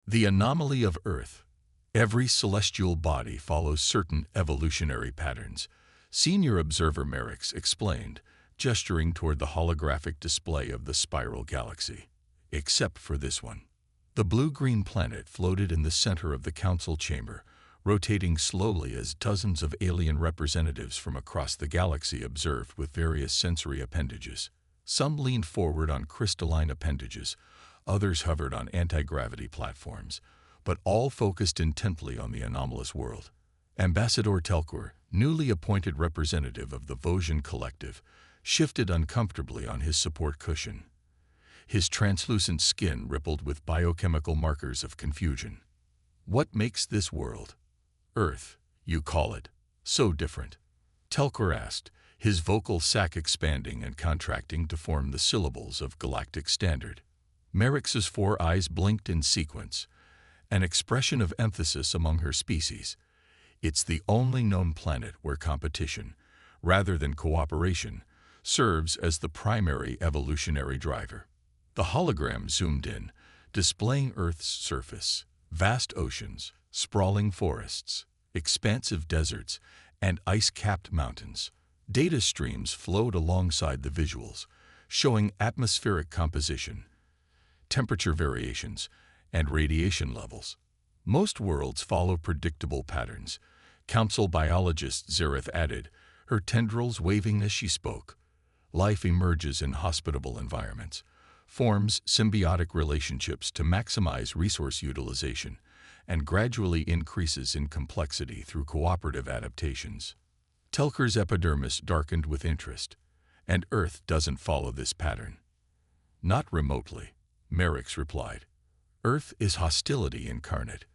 The anomaly of Earth. Every celestial body follows certain evolutionary patterns. Senior observer Merrickx explained, gesturing toward the holographic display of the spiral galaxy. Except for this one. The blue-green planet floated in the center of the council chamber, rotating slowly as dozens of alien representatives from across the galaxy observed with various sensory appendages. Some leaned forward on crystalline appendages, others hovered on anti-gravity platforms, but all focused intently on the anomalous world. Ambassador Telkur, newly appointed representative of the Vosian Collective, shifted uncomfortably on his support cushion. His translucent skin rippled with biochemical markers of confusion. What makes this world, Earth, you call it, so different? Telkur asked, his vocal sac expanding and contracting to form the syllables of Galactic Standard. Merrickx's four eyes blinked in sequence, an expression of emphasis among her species. It's the only known planet where competition, rather than cooperation, serves as the primary evolutionary driver. The hologram zoomed in, displaying Earth's surface, vast oceans, sprawling forests, expansive deserts, and ice-capped mountains. Data streams flowed alongside the visuals, showing atmospheric composition, temperature variations, and radiation levels. Most worlds follow predictable patterns, council biologist Xerath added, her tendrils waving as she spoke. Life emerges in hospitable environments, forms symbiotic relationships to maximize resource utilization, and gradually increases in complexity through cooperative adaptations. Telkur's epidermis darkened with interest, and Earth doesn't follow this pattern. Not remotely, Merrickx replied. Earth is hostility incarnate.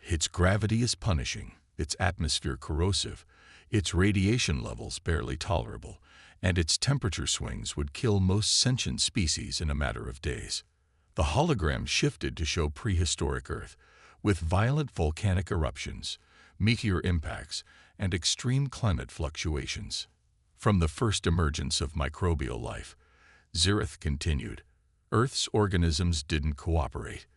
Its gravity is punishing, its atmosphere corrosive, its radiation levels barely tolerable, and its temperature swings would kill most sentient species in a matter of days. The hologram shifted to show prehistoric Earth, with violent volcanic eruptions, meteor impacts, and extreme climate fluctuations. From the first emergence of microbial life, Xerath continued, Earth's organisms didn't cooperate.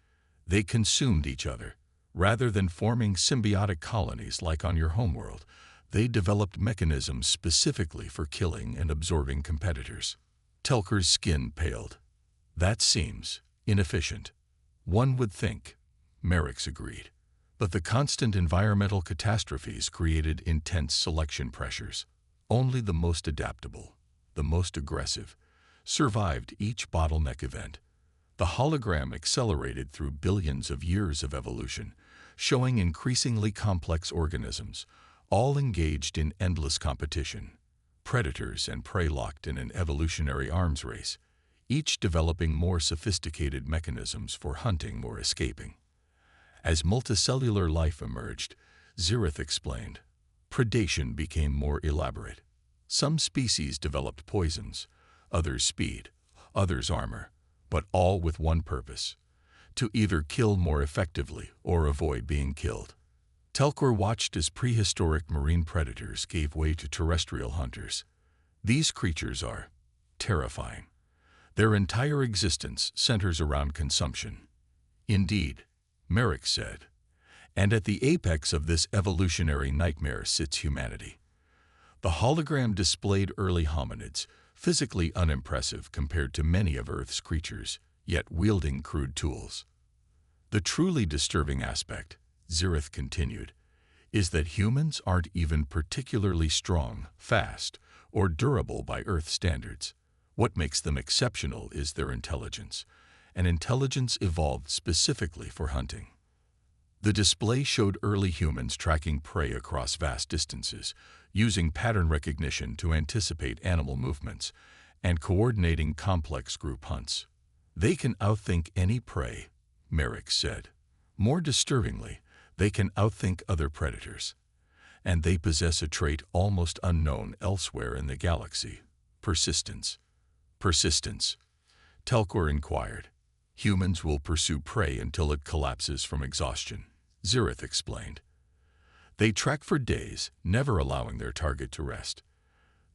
They consumed each other. Rather than forming symbiotic colonies like on your homeworld, they developed mechanisms specifically for killing and absorbing competitors. Telkur's skin paled. That seems inefficient. One would think, Merrickx agreed. But the constant environmental catastrophes created intense selection pressures. Only the most adaptable, the most aggressive, survived each bottleneck event. The hologram accelerated through billions of years of evolution, showing increasingly complex organisms, all engaged in endless competition. Predators and prey locked in an evolutionary arms race, each developing more sophisticated mechanisms for hunting or escaping. As multicellular life emerged, Xerath explained, predation became more elaborate. Some species developed poisons, others speed, others armor, but all with one purpose: to either kill more effectively or avoid being killed. Telkur watched as prehistoric marine predators gave way to terrestrial hunters. These creatures are terrifying. Their entire existence centers around consumption. Indeed, Merrickx said, and at the apex of this evolutionary nightmare sits humanity. The hologram displayed early hominids, physically unimpressive compared to many of Earth's creatures, yet wielding crude tools. The truly disturbing aspect, Xerath continued, is that humans aren't even particularly strong, fast, or durable by Earth standards. What makes them exceptional is their intelligence, an intelligence evolved specifically for hunting. The display showed early humans tracking prey across vast distances, using pattern recognition to anticipate animal movements, and coordinating complex group hunts. They can outthink any prey, Merrickx said. More disturbingly, they can outthink other predators. And they possess a trait almost unknown elsewhere in the galaxy: persistence. Persistence, Telkur inquired. Humans will pursue prey until it collapses from exhaustion, Xerath explained. They track for days, never allowing their target to rest.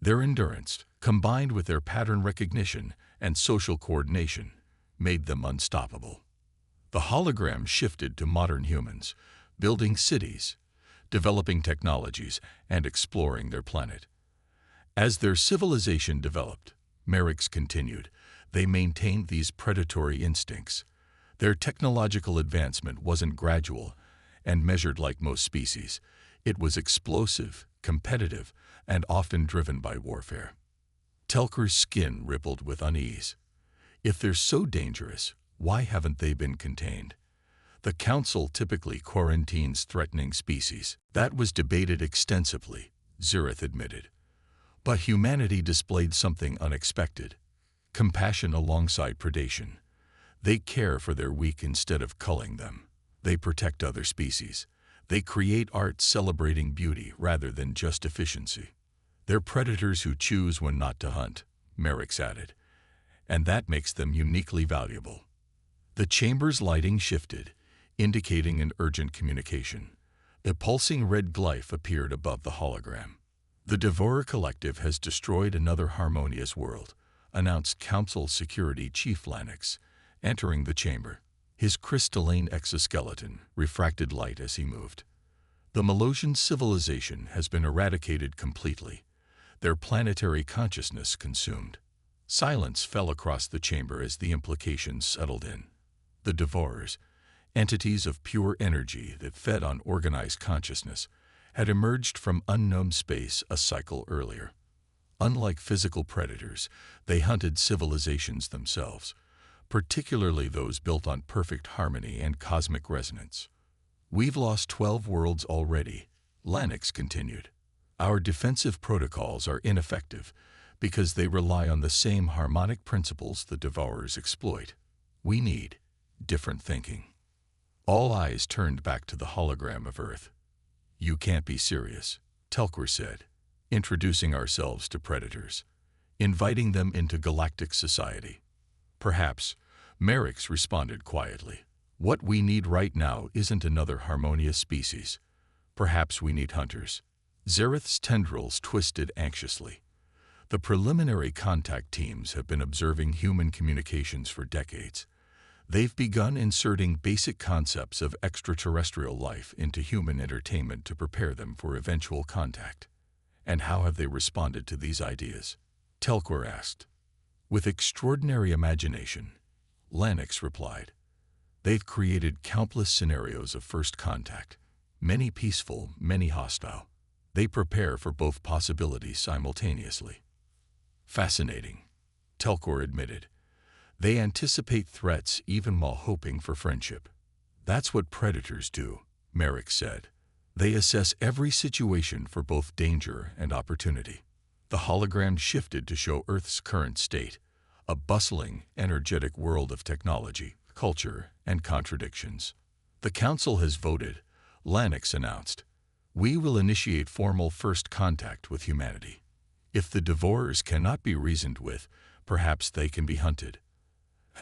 Their endurance, combined with their pattern recognition and social coordination, made them unstoppable. The hologram shifted to modern humans, building cities, developing technologies, and exploring their planet. As their civilization developed, Merrick's continued, they maintained these predatory instincts. Their technological advancement wasn't gradual and measured like most species. It was explosive, competitive, and often driven by warfare. Telker's skin rippled with unease. If they're so dangerous, why haven't they been contained? The Council typically quarantines threatening species. That was debated extensively, Zereth admitted. But humanity displayed something unexpected: compassion alongside predation. They care for their weak instead of culling them. They protect other species. They create art celebrating beauty rather than just efficiency. They're predators who choose when not to hunt, Merrick's added, and that makes them uniquely valuable. The chamber's lighting shifted, indicating an urgent communication. A pulsing red glyph appeared above the hologram. The Devourer Collective has destroyed another harmonious world, announced Council Security Chief Lanix, entering the chamber. His crystalline exoskeleton refracted light as he moved. The Melosian civilization has been eradicated completely, their planetary consciousness consumed. Silence fell across the chamber as the implications settled in. The Devourers, entities of pure energy that fed on organized consciousness, had emerged from unknown space a cycle earlier. Unlike physical predators, they hunted civilizations themselves, particularly those built on perfect harmony and cosmic resonance. We've lost 12 worlds already, Lanix continued. Our defensive protocols are ineffective because they rely on the same harmonic principles the Devourers exploit. We need different thinking. All eyes turned back to the hologram of Earth. You can't be serious, Telker said, introducing ourselves to predators, inviting them into galactic society. Perhaps, Merrick's responded quietly. What we need right now isn't another harmonious species. Perhaps we need hunters. Zereth's tendrils twisted anxiously. The preliminary contact teams have been observing human communications for decades. They've begun inserting basic concepts of extraterrestrial life into human entertainment to prepare them for eventual contact. And how have they responded to these ideas? Telker asked. With extraordinary imagination, Lanix replied. They've created countless scenarios of first contact, many peaceful, many hostile. They prepare for both possibilities simultaneously. Fascinating, Telker admitted. They anticipate threats even while hoping for friendship. That's what predators do, Merrick said. They assess every situation for both danger and opportunity. The hologram shifted to show Earth's current state, a bustling, energetic world of technology, culture, and contradictions. The Council has voted, Lanix announced. We will initiate formal first contact with humanity. If the Devourers cannot be reasoned with, perhaps they can be hunted.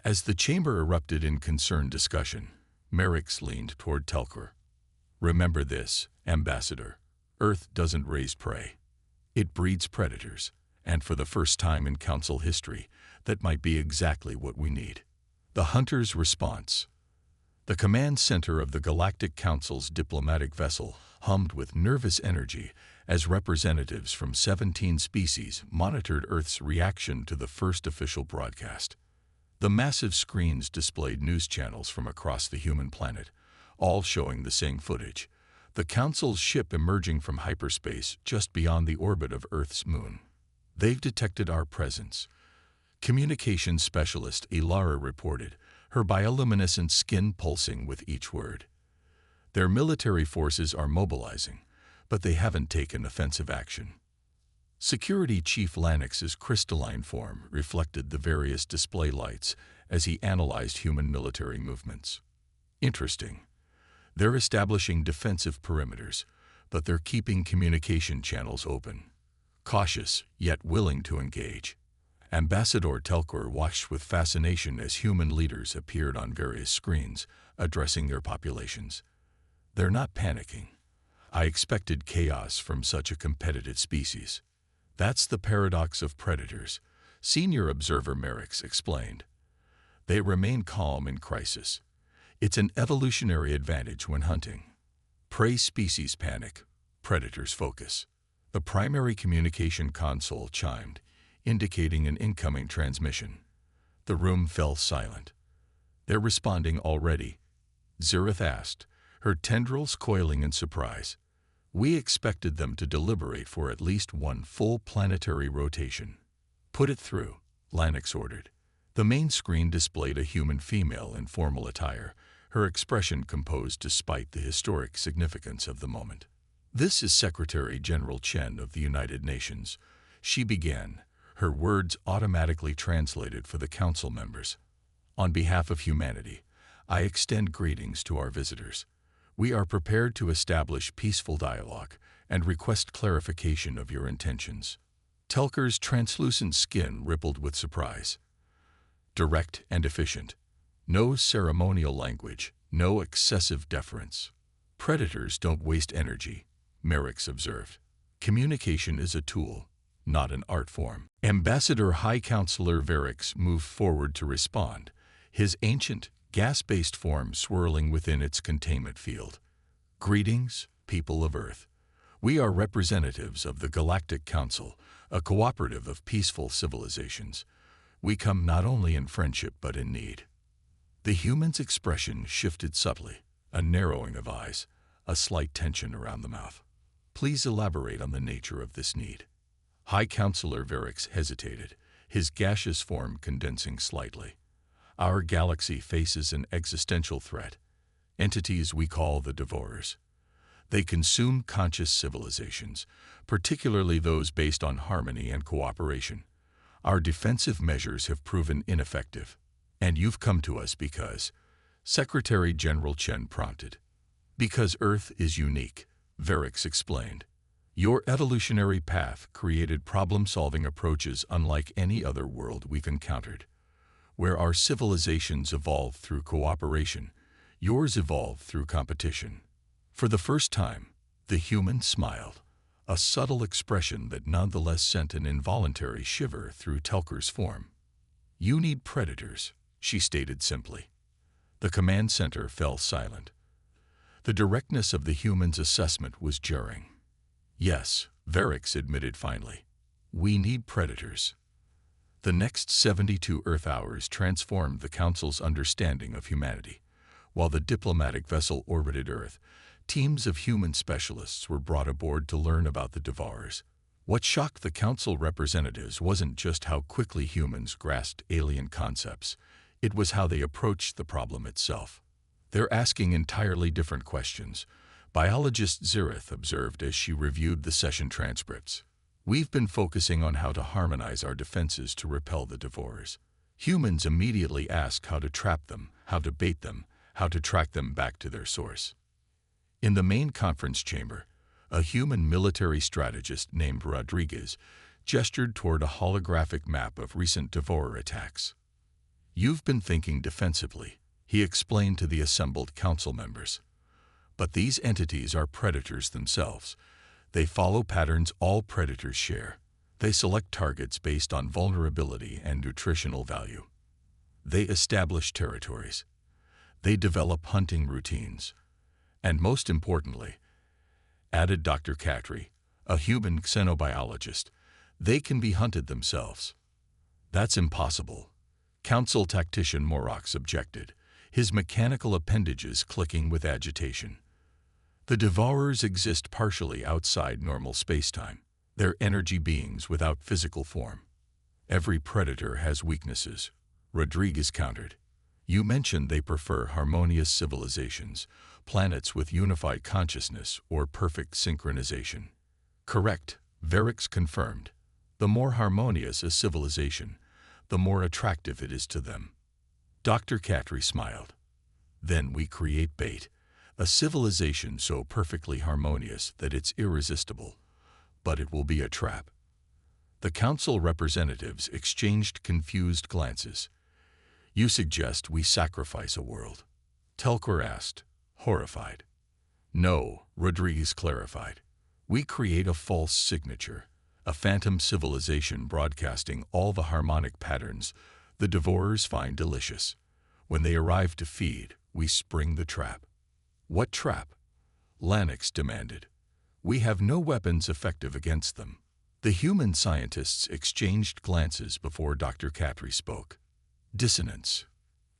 As the chamber erupted in concerned discussion, Merrick's leaned toward Telker. Remember this, Ambassador. Earth doesn't raise prey. It breeds predators, and for the first time in Council history, that might be exactly what we need. The Hunter's response. The command center of the Galactic Council's diplomatic vessel hummed with nervous energy as representatives from 17 species monitored Earth's reaction to the first official broadcast. The massive screens displayed news channels from across the human planet, all showing the same footage. The Council's ship emerging from hyperspace just beyond the orbit of Earth's moon. They've detected our presence. Communications specialist Ilara reported, her bioluminescent skin pulsing with each word. Their military forces are mobilizing, but they haven't taken offensive action. Security Chief Lanix's crystalline form reflected the various display lights as he analyzed human military movements. Interesting. They're establishing defensive perimeters, but they're keeping communication channels open. Cautious, yet willing to engage. Ambassador Telker watched with fascination as human leaders appeared on various screens, addressing their populations. They're not panicking. I expected chaos from such a competitive species. That's the paradox of predators, Senior Observer Merrick's explained. They remain calm in crisis. It's an evolutionary advantage when hunting. Prey species panic, predators focus. The primary communication console chimed, indicating an incoming transmission. The room fell silent. "They're responding already?" Zirith asked, her tendrils coiling in surprise. "We expected them to deliberate for at least one full planetary rotation." "Put it through," Lanix ordered. The main screen displayed a human female in formal attire, her expression composed despite the historic significance of the moment. "This is Secretary General Chen of the United Nations," she began, her words automatically translated for the council members. "On behalf of humanity, I extend greetings to our visitors. We are prepared to establish peaceful dialogue and request clarification of your intentions." Telker's translucent skin rippled with surprise. Direct and efficient. No ceremonial language, no excessive deference. "Predators don't waste energy," Merrick's observed. "Communication is a tool, not an art form." Ambassador High Counselor Verix moved forward to respond, his ancient, gas-based form swirling within its containment field. "Greetings, people of Earth. We are representatives of the Galactic Council, a cooperative of peaceful civilizations. We come not only in friendship but in need." The human's expression shifted subtly, a narrowing of eyes, a slight tension around the mouth. "Please elaborate on the nature of this need." High Counselor Verix hesitated, his gaseous form condensing slightly. "Our galaxy faces an existential threat, entities we call the Devourers. They consume conscious civilizations, particularly those based on harmony and cooperation. Our defensive measures have proven ineffective. And you've come to us because," Secretary General Chen prompted. "Because Earth is unique," Verix explained. "Your evolutionary path created problem-solving approaches unlike any other world we've encountered. Where our civilizations evolved through cooperation, yours evolved through competition." For the first time, the human smiled, a subtle expression that nonetheless sent an involuntary shiver through Telker's form. "You need predators," she stated simply. The command center fell silent. The directness of the human's assessment was jarring. "Yes," Verix admitted finally. "We need predators." The next 72 Earth hours transformed the Council's understanding of humanity. While the diplomatic vessel orbited Earth, teams of human specialists were brought aboard to learn about the Devourers. What shocked the Council representatives wasn't just how quickly humans grasped alien concepts, it was how they approached the problem itself. "They're asking entirely different questions," biologist Zirith observed as she reviewed the session transcripts. "We've been focusing on how to harmonize our defenses to repel the Devourers. Humans immediately ask how to trap them, how to bait them, how to track them back to their source." In the main conference chamber, a human military strategist named Rodriguez gestured toward a holographic map of recent Devourer attacks. "You've been thinking defensively," he explained to the assembled council members. "But these entities are predators themselves. They follow patterns all predators share. They select targets based on vulnerability and nutritional value. They establish territories. They develop hunting routines. And most importantly," added Dr. Katri, a human xenobiologist, "they can be hunted themselves." "That's impossible," Council tactician Morox objected, his mechanical appendages clicking with agitation. "The Devourers exist partially outside normal spacetime. They're energy beings without physical form. Every predator has weaknesses," Rodriguez countered. "You mentioned they prefer harmonious civilizations, planets with unified consciousness or perfect synchronization." "Correct," Verix confirmed. "The more harmonious a civilization, the more attractive it is to them." Dr. Katri smiled. "Then we create bait, a civilization so perfectly harmonious that it's irresistible, but it will be a trap." The council representatives exchanged confused glances. "You suggest we sacrifice a world?" Telker asked, horrified. "No," Rodriguez clarified. "We create a false signature, a phantom civilization broadcasting all the harmonic patterns the Devourers find delicious. When they arrive to feed, We spring the trap. What trap? Lanix demanded. We have no weapons effective against them. The human scientists exchanged glances before Dr. Khatri spoke. Dissonance,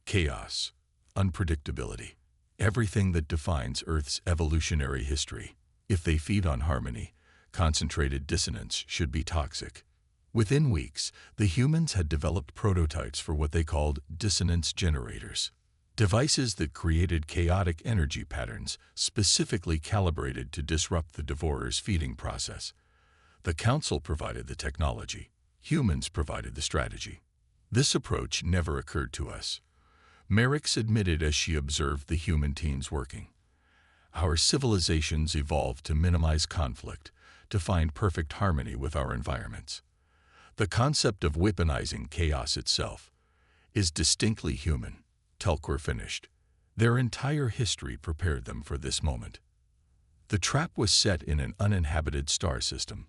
chaos, unpredictability, everything that defines Earth's evolutionary history. If they feed on harmony, concentrated dissonance should be toxic. Within weeks, the humans had developed prototypes for what they called dissonance generators, devices that created chaotic energy patterns specifically calibrated to disrupt the devorer's feeding process. The Council provided the technology. Humans provided the strategy. This approach never occurred to us, Merrick's admitted as she observed the human teams working. Our civilizations evolved to minimize conflict, to find perfect harmony with our environments. The concept of weaponizing chaos itself is distinctly human, Telquor finished. Their entire history prepared them for this moment. The trap was set in an uninhabited star system,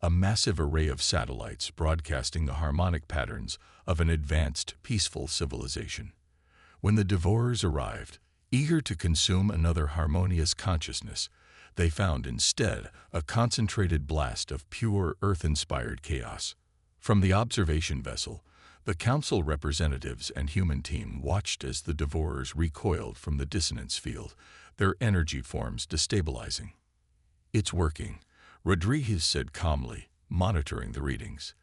a massive array of satellites broadcasting the harmonic patterns of an advanced, peaceful civilization. When the devourers arrived, eager to consume another harmonious consciousness, they found instead a concentrated blast of pure Earth-inspired chaos. From the observation vessel, the Council representatives and human team watched as the devourers recoiled from the dissonance field, their energy forms destabilizing. "It's working," Rodriguez said calmly, monitoring the readings.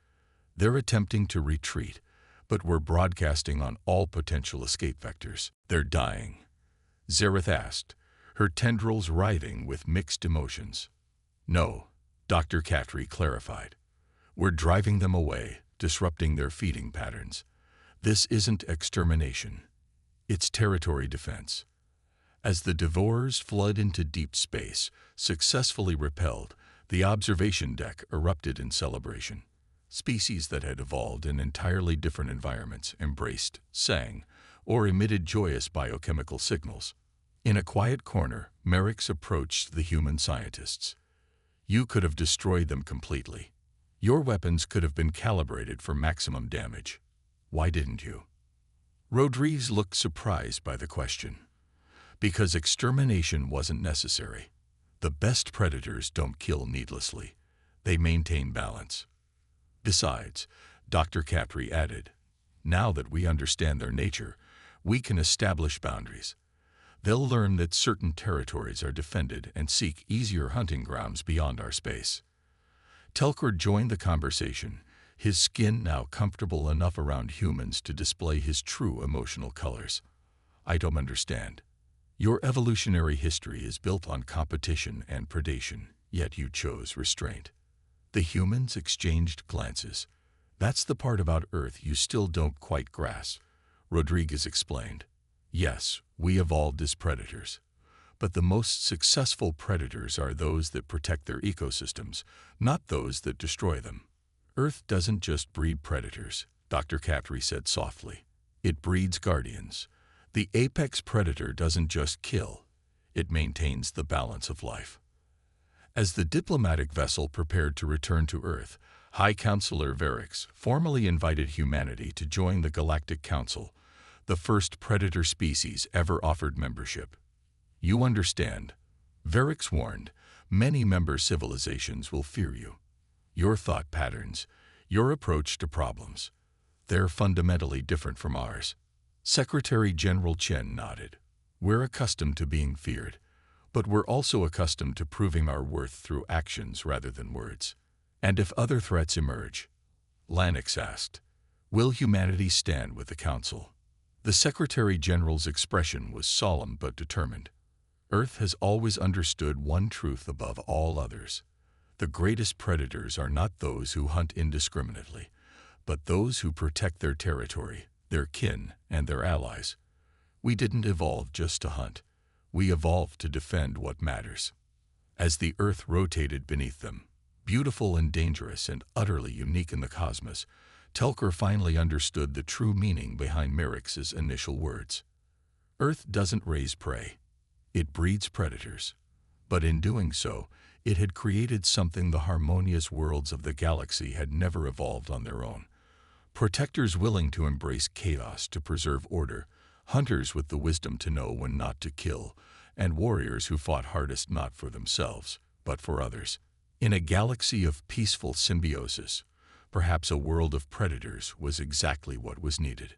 "They're attempting to retreat, but we're broadcasting on all potential escape vectors. They're dying." Zareth asked, her tendrils writhing with mixed emotions. "No," Dr. Khatri clarified. "We're driving them away, disrupting their feeding patterns. This isn't extermination. It's territory defense." As the devourers flood into deep space, successfully repelled, the observation deck erupted in celebration. Species that had evolved in entirely different environments embraced, sang, or emitted joyous biochemical signals. In a quiet corner, Merrick's approached the human scientists. "You could have destroyed them completely. Your weapons could have been calibrated for maximum damage. Why didn't you?" Rodriguez looked surprised by the question. "Because extermination wasn't necessary. The best predators don't kill needlessly. They maintain balance. Besides," Dr. Khatri added, "now that we understand their nature, we can establish boundaries. They'll learn that certain territories are defended and seek easier hunting grounds beyond our space." Telquor joined the conversation, his skin now comfortable enough around humans to display his true emotional colors. "I don't understand. Your evolutionary history is built on competition and predation, yet you chose restraint." The humans exchanged glances. "That's the part about Earth you still don't quite grasp," Rodriguez explained. "Yes, we evolved as predators. But the most successful predators are those that protect their ecosystems, not those that destroy them. Earth doesn't just breed predators," Dr. Khatri said softly. "It breeds guardians. The apex predator doesn't just kill, it maintains the balance of life." As the diplomatic vessel prepared to return to Earth, High Counselor Verix formally invited humanity to join the Galactic Council, the first predator species ever offered membership. "You understand," Verix warned, "many member civilizations will fear you. Your thought patterns, your approach to problems, they're fundamentally different from ours." Secretary General Chen nodded. "We're accustomed to being feared, but we're also accustomed to proving our worth through actions rather than words." "And if other threats emerge?" Lanix asked. "Will humanity stand with the Council?" The Secretary General's expression was solemn but determined. "Earth has always understood one truth above all others. The greatest predators are not those who hunt indiscriminately, but those who protect their territory, their kin, and their allies. We didn't evolve just to hunt. We evolved to defend what matters." As the Earth rotated beneath them, beautiful and dangerous and utterly unique in the cosmos, Telquor finally understood the true meaning behind Merrick's initial words. Earth doesn't raise prey. It breeds predators. But in doing so, it had created something the harmonious worlds of the galaxy had never evolved on their own. Protectors willing to embrace chaos to preserve order, hunters with the wisdom to know when not to kill, and warriors who fought hardest not for themselves, but for others. In a galaxy of peaceful symbiosis, perhaps a world of predators was exactly what was needed.